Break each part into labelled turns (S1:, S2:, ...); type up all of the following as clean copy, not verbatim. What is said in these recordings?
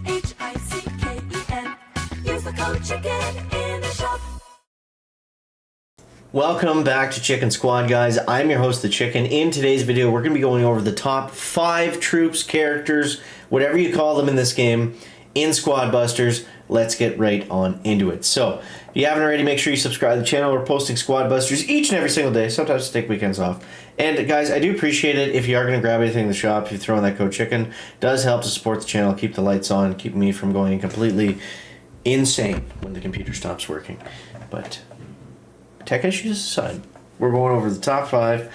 S1: MODIFIER. Use the code CHICKEN in the shop.
S2: Welcome back to Chicken Squad, guys. I'm your host, The Chicken. In today's video, we're going to be going over the top 5 troops, characters, whatever you call them in this game, in Squad Busters. Let's get right on into it. So, if you haven't already, make sure you subscribe to the channel. We're posting Squad Busters each and every single day. Sometimes take weekends off. And guys, I do appreciate it if you are going to grab anything in the shop. If you throw in that code CHICKEN, it does help to support the channel, keep the lights on, keep me from going completely insane when the computer stops working. But tech issues aside, we're going over the top 5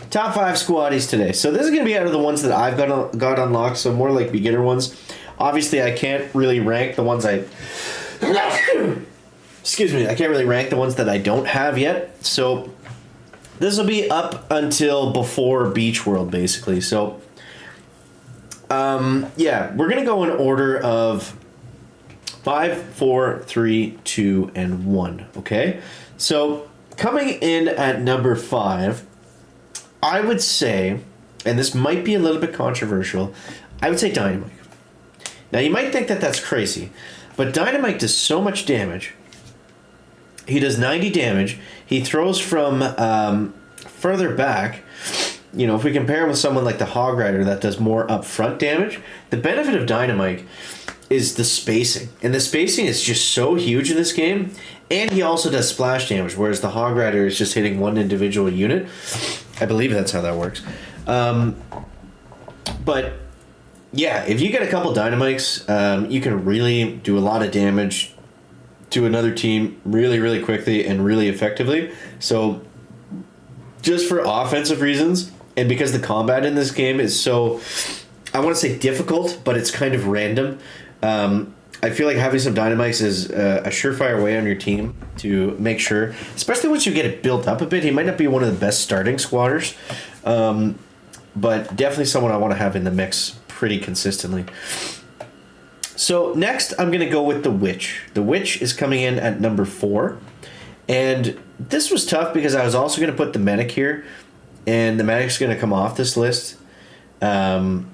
S2: squaddies today. So this is going to be out of the ones that I've got unlocked, so more like beginner ones. Obviously, I can't really rank the ones excuse me, I can't really rank the ones that I don't have yet. So this will be up until before Beach World, basically. So yeah, we're going to go in order of 5, 4, 3, 2, and 1, okay? So coming in at number 5, I would say, and this might be a little bit controversial, I would say Dynamite. Now, you might think that that's crazy, but Dynamite does so much damage. He does 90 damage. He throws from further back. You know, if we compare him with someone like the Hog Rider that does more upfront damage, the benefit of Dynamite is the spacing. And the spacing is just so huge in this game. And he also does splash damage, whereas the Hog Rider is just hitting one individual unit. I believe that's how that works. But yeah, if you get a couple Dynamites, you can really do a lot of damage to another team really, really quickly and really effectively. So just for offensive reasons, and because the combat in this game is so, I want to say difficult, but it's kind of random. I feel like having some Dynamites is a surefire way on your team to make sure, especially once you get it built up a bit. He might not be one of the best starting squatters, but definitely someone I want to have in the mix pretty consistently. So next, I'm going to go with the Witch. The Witch is coming in at number 4. And this was tough because I was also going to put the Medic here, and the Medic's going to come off this list. But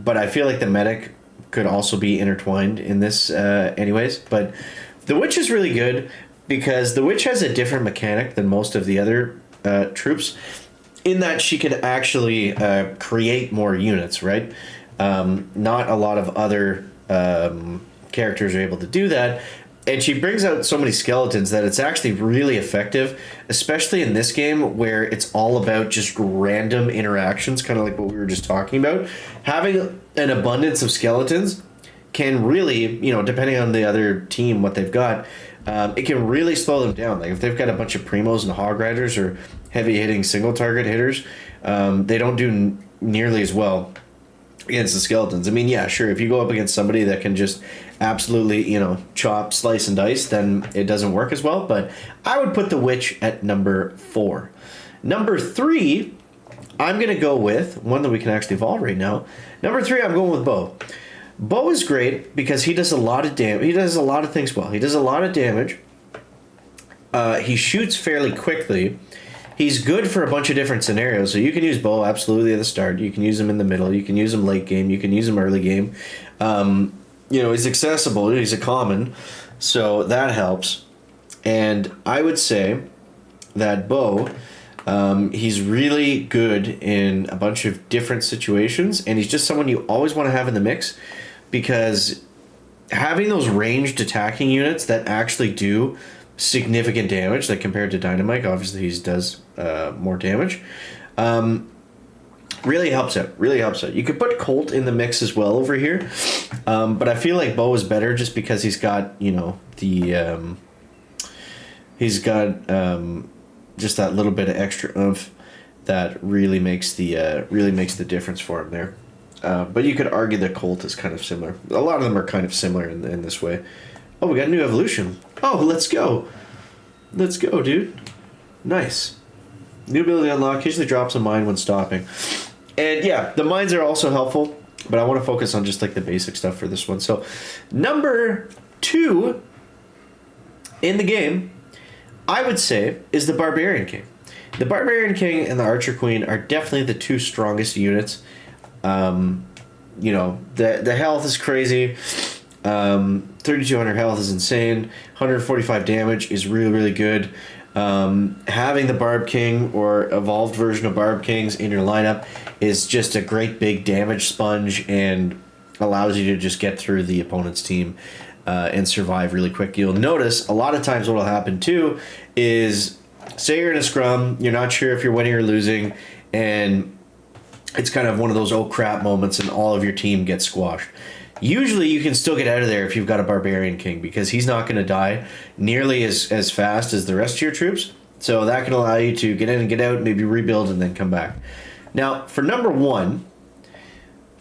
S2: I feel like the Medic could also be intertwined in this anyways. But the Witch is really good because the Witch has a different mechanic than most of the other troops in that she could actually create more units, right? Not a lot of other characters are able to do that. And she brings out so many skeletons that it's actually really effective, especially in this game where it's all about just random interactions, kind of like what we were just talking about. Having an abundance of skeletons can really, you know, depending on the other team, what they've got, it can really slow them down. Like if they've got a bunch of Primos and Hog Riders or heavy-hitting single-target hitters, they don't do nearly as well against the skeletons. I mean, yeah, sure, if you go up against somebody that can just absolutely, you know, chop, slice, and dice, then it doesn't work as well. But I would put the Witch at number 4. Number 3, I'm going to go with one that we can actually evolve right now. Number 3, I'm going with Bo. Bo is great because he does a lot of damage. He does a lot of things well. He does a lot of damage. He shoots fairly quickly. He's good for a bunch of different scenarios. So you can use Bo absolutely at the start. You can use him in the middle. You can use him late game. You can use him early game. You know, he's accessible. He's a common. So that helps. And I would say that Bo, he's really good in a bunch of different situations. And he's just someone you always want to have in the mix because having those ranged attacking units that actually do significant damage, like compared to Dynamite, obviously he does more damage, really helps out. You could put Colt in the mix as well over here, but I feel like Bo is better just because he's got, you know, the he's got just that little bit of extra oomph that really makes the difference for him there. But you could argue that Colt is kind of similar. A lot of them are kind of similar in this way. Oh, we got a new evolution. Oh, let's go. Let's go, dude. Nice. New ability unlock. Usually drops a mine when stopping. And yeah, the mines are also helpful, but I want to focus on just like the basic stuff for this one. So, number 2 in the game, I would say, is the Barbarian King. The Barbarian King and the Archer Queen are definitely the 2 strongest units you know, the health is crazy. 3,200 health is insane. 145 damage is really, really good. Having the Barb King or evolved version of Barb Kings in your lineup is just a great big damage sponge and allows you to just get through the opponent's team and survive really quick. You'll notice a lot of times what will happen too is, say you're in a scrum, you're not sure if you're winning or losing, and it's kind of one of those oh crap moments and all of your team gets squashed. Usually you can still get out of there if you've got a Barbarian King, because he's not going to die nearly as fast as the rest of your troops. So that can allow you to get in and get out, maybe rebuild, and then come back. Now, for number one,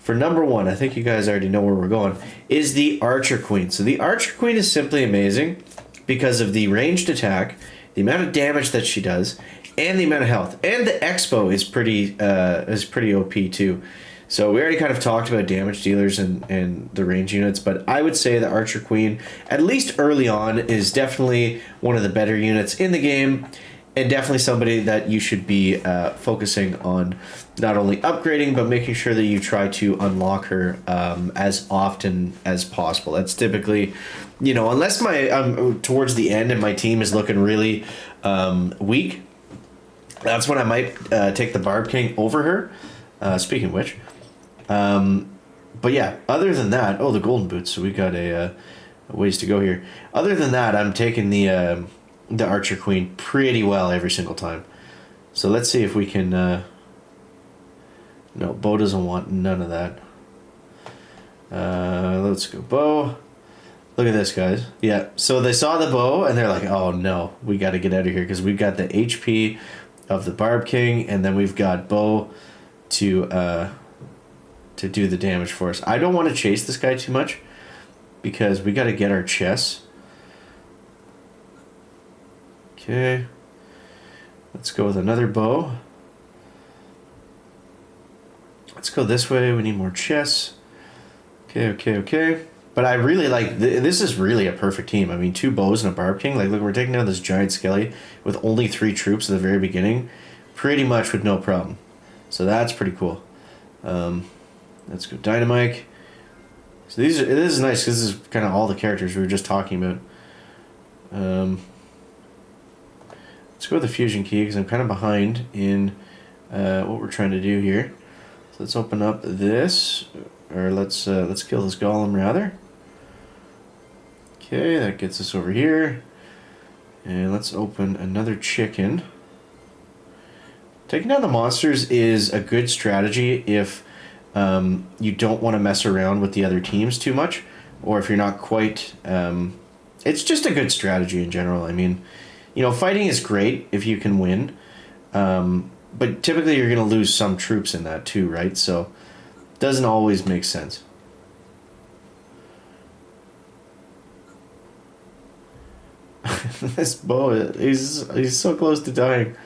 S2: I think you guys already know where we're going, is the Archer Queen. So the Archer Queen is simply amazing because of the ranged attack, the amount of damage that she does, and the amount of health. And the Expo is pretty OP too. So we already kind of talked about damage dealers and the range units, but I would say the Archer Queen, at least early on, is definitely one of the better units in the game, and definitely somebody that you should be focusing on not only upgrading, but making sure that you try to unlock her as often as possible. That's typically, you know, unless I'm towards the end and my team is looking really weak, that's when I might take the Barb King over her. Speaking of which. But yeah, other than that, the golden boots. So we got a ways to go here. Other than that, I'm taking the Archer Queen pretty well every single time. So let's see if we can. No, Bo doesn't want none of that. Let's go Bo. Look at this, guys. Yeah, so they saw the bow and they're like, oh no, we got to get out of here because we've got the HP of the Barb King, and then we've got Bo to do the damage for us. I don't want to chase this guy too much because we got to get our chests. Okay. Let's go with another bow. Let's go this way. We need more chests. Okay. But I really like... this is really a perfect team. I mean, 2 bows and a Barb King. Like, look, we're taking down this giant skelly with only 3 troops at the very beginning. Pretty much with no problem. So that's pretty cool. Let's go Dynamite. So this is nice because this is kind of all the characters we were just talking about. Let's go with the fusion key because I'm kind of behind in what we're trying to do here. So let's open up this, or let's kill this golem rather. Okay, that gets us over here, and let's open another chicken. Taking down the monsters is a good strategy if you don't want to mess around with the other teams too much, or if you're not quite... it's just a good strategy in general. I mean, you know, fighting is great if you can win, but typically you're going to lose some troops in that too, right? So it doesn't always make sense. This bow, he's so close to dying.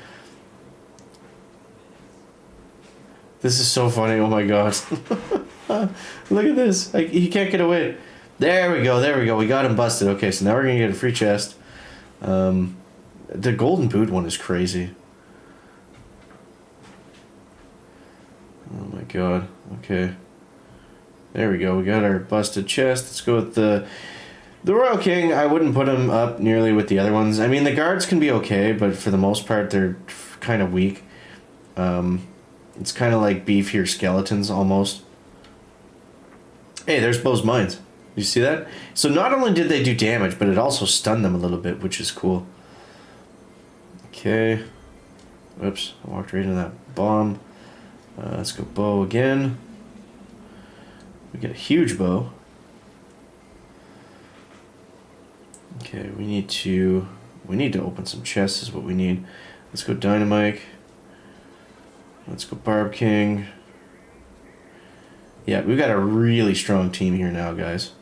S2: This is so funny. Oh my god. Look at this. He can't get away. There we go. We got him busted. Okay, so now we're going to get a free chest. The golden boot one is crazy. Oh my god. Okay. There we go. We got our busted chest. Let's go with the Royal King. I wouldn't put him up nearly with the other ones. I mean, the guards can be okay, but for the most part, they're kind of weak. It's kind of like beefier skeletons almost. Hey, there's Bo's mines. You see that? So not only did they do damage, but it also stunned them a little bit, which is cool. Okay. Whoops, I walked right into that bomb. Let's go Bo again. We get a huge bow. Okay, we need to open some chests is what we need. Let's go Dynamite. Let's go Barb King. Yeah, we've got a really strong team here now, guys.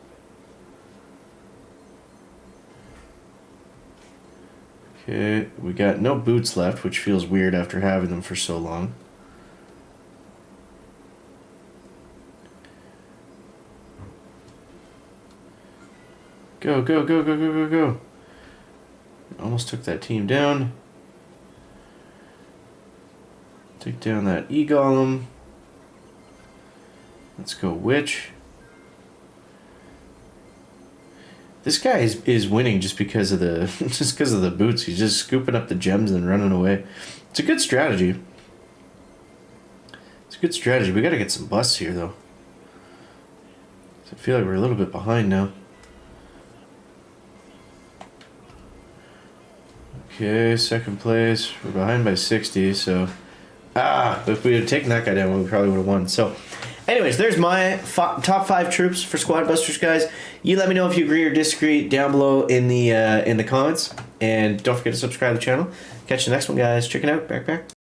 S2: Okay, we got no boots left, which feels weird after having them for so long. Go. Almost took that team down. Take down that E-Golem. Let's go witch. This guy is winning just because of the boots. He's just scooping up the gems and running away. It's a good strategy. It's a good strategy. We gotta get some busts here though. I feel like we're a little bit behind now. Okay, second place. We're behind by 60, so... if we had taken that guy down, we probably would have won. So, anyways, there's my top 5 troops for Squad Busters, guys. You let me know if you agree or disagree down below in the comments. And don't forget to subscribe to the channel. Catch you next one, guys. Check it out. Back.